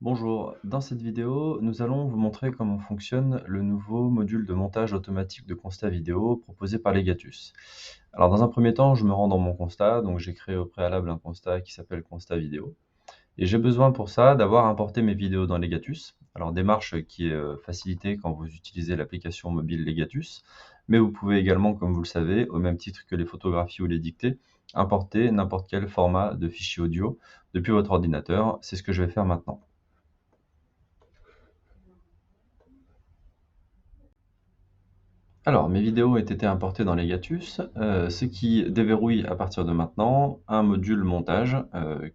Bonjour, dans cette vidéo, nous allons vous montrer comment fonctionne le nouveau module de montage automatique de constat vidéo proposé par Legatus. Alors dans un premier temps, je me rends dans mon constat, donc j'ai créé au préalable un constat qui s'appelle constat vidéo. Et j'ai besoin pour ça d'avoir importé mes vidéos dans Legatus. Alors démarche qui est facilitée quand vous utilisez l'application mobile Legatus, mais vous pouvez également, comme vous le savez, au même titre que les photographies ou les dictées, importer n'importe quel format de fichier audio depuis votre ordinateur. C'est ce que je vais faire maintenant. Alors, mes vidéos ont été importées dans Legatus, ce qui déverrouille à partir de maintenant un module montage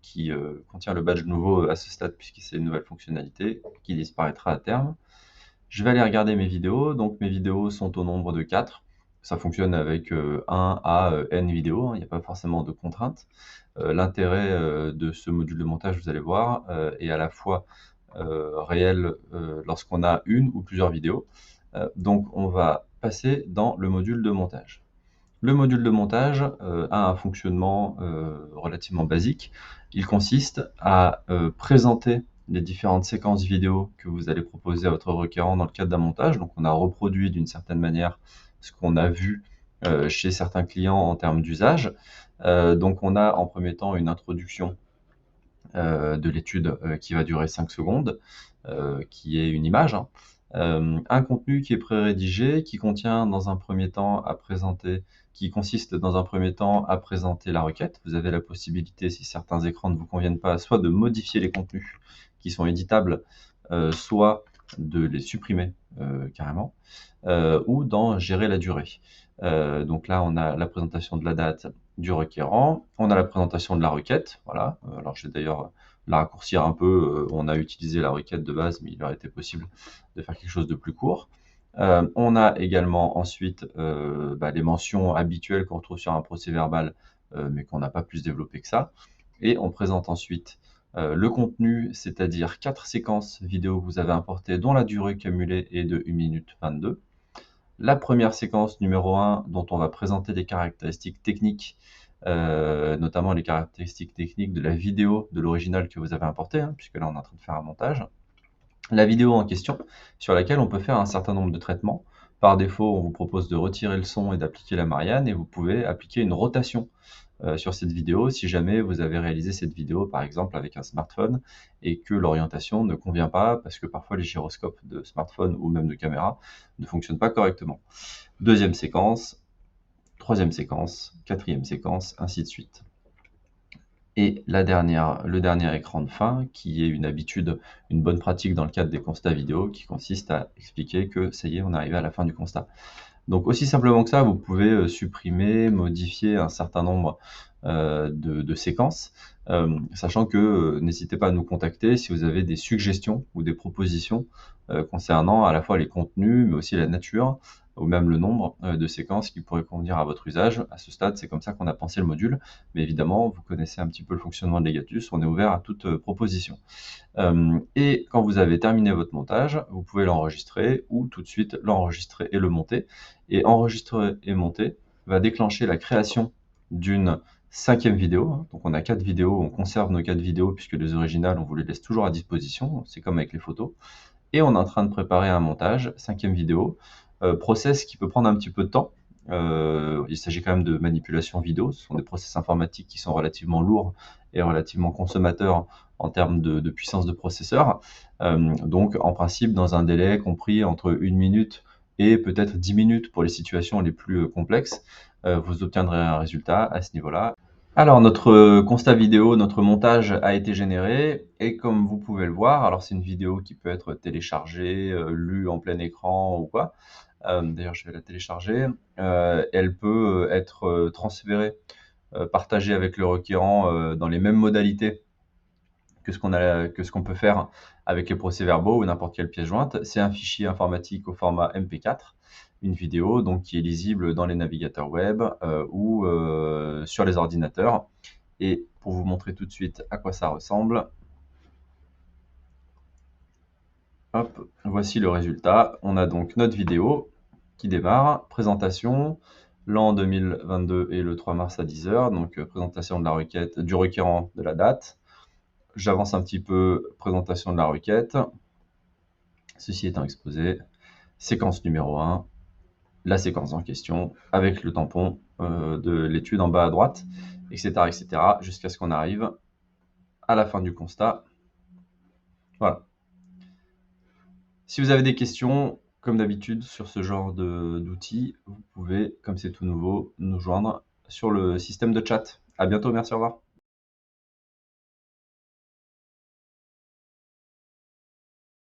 qui contient le badge nouveau à ce stade puisque c'est une nouvelle fonctionnalité qui disparaîtra à terme. Je vais aller regarder mes vidéos, donc mes vidéos sont au nombre de 4. Ça fonctionne avec 1 à n vidéos, hein, il n'y a pas forcément de contraintes. L'intérêt de ce module de montage, vous allez voir, est à la fois réel lorsqu'on a une ou plusieurs vidéos. Donc on va passer dans le module de montage. Le module de montage a un fonctionnement relativement basique. Il consiste à présenter les différentes séquences vidéo que vous allez proposer à votre requérant dans le cadre d'un montage. Donc on a reproduit d'une certaine manière ce qu'on a vu chez certains clients en termes d'usage. Donc on a en premier temps une introduction de l'étude qui va durer 5 secondes, qui est une image, hein. Un contenu qui est pré-rédigé, qui contient dans un premier temps à présenter, qui consiste dans un premier temps à présenter la requête. Vous avez la possibilité, si certains écrans ne vous conviennent pas, soit de modifier les contenus qui sont éditables, soit de les supprimer carrément, ou d'en gérer la durée. Donc là, on a la présentation de la date du requérant, on a la présentation de la requête, voilà. Alors je vais d'ailleurs la raccourcir un peu, on a utilisé la requête de base, mais il aurait été possible de faire quelque chose de plus court. On a également ensuite les mentions habituelles qu'on retrouve sur un procès-verbal, mais qu'on n'a pas plus développé que ça. Et on présente ensuite le contenu, c'est-à-dire 4 séquences vidéo que vous avez importées, dont la durée cumulée est de 1 minute 22. La première séquence numéro 1, dont on va présenter des caractéristiques techniques, notamment les caractéristiques techniques de la vidéo de l'original que vous avez importé, hein, puisque là on est en train de faire un montage. La vidéo en question, sur laquelle on peut faire un certain nombre de traitements. Par défaut, on vous propose de retirer le son et d'appliquer la Marianne, et vous pouvez appliquer une rotation sur cette vidéo si jamais vous avez réalisé cette vidéo, par exemple, avec un smartphone et que l'orientation ne convient pas, parce que parfois les gyroscopes de smartphone ou même de caméra ne fonctionnent pas correctement. Deuxième séquence, troisième séquence, quatrième séquence, ainsi de suite. Et le dernier écran de fin, qui est une habitude, une bonne pratique dans le cadre des constats vidéo, qui consiste à expliquer que ça y est, on est arrivé à la fin du constat. Donc aussi simplement que ça, vous pouvez supprimer, modifier un certain nombre de séquences, sachant que n'hésitez pas à nous contacter si vous avez des suggestions ou des propositions concernant à la fois les contenus, mais aussi la nature, ou même le nombre de séquences qui pourraient convenir à votre usage. À ce stade, c'est comme ça qu'on a pensé le module, mais évidemment, vous connaissez un petit peu le fonctionnement de Legatus, on est ouvert à toute proposition. Et quand vous avez terminé votre montage, vous pouvez l'enregistrer ou tout de suite l'enregistrer et le monter. Et enregistrer et monter va déclencher la création d'une 5e vidéo, hein. Donc on a 4 vidéos, on conserve nos 4 vidéos puisque les originales, on vous les laisse toujours à disposition, c'est comme avec les photos. Et on est en train de préparer un montage, 5e vidéo, process qui peut prendre un petit peu de temps. Il s'agit quand même de manipulation vidéo, ce sont des process informatiques qui sont relativement lourds et relativement consommateurs en termes de puissance de processeur. Donc en principe, dans un délai compris entre 1 minute et peut-être 10 minutes pour les situations les plus complexes, vous obtiendrez un résultat à ce niveau-là. Alors notre constat vidéo, notre montage a été généré et comme vous pouvez le voir, alors c'est une vidéo qui peut être téléchargée, lue en plein écran ou quoi. D'ailleurs je vais la télécharger. Elle peut être transférée, partagée avec le requérant dans les mêmes modalités que ce qu'on peut faire avec les procès-verbaux ou n'importe quelle pièce jointe. C'est un fichier informatique au format MP4, une vidéo donc qui est lisible dans les navigateurs web ou sur les ordinateurs. Et pour vous montrer tout de suite à quoi ça ressemble, hop, voici le résultat. On a donc notre vidéo qui démarre, présentation, l'an 2022 et le 3 mars à 10 h, donc présentation de la requête du requérant de la date. J'avance un petit peu, présentation de la requête. Ceci étant exposé, séquence numéro 1, la séquence en question, avec le tampon de l'étude en bas à droite, etc., etc., jusqu'à ce qu'on arrive à la fin du constat. Voilà. Si vous avez des questions, comme d'habitude, sur ce genre d'outils, vous pouvez, comme c'est tout nouveau, nous joindre sur le système de chat. À bientôt, merci, au revoir.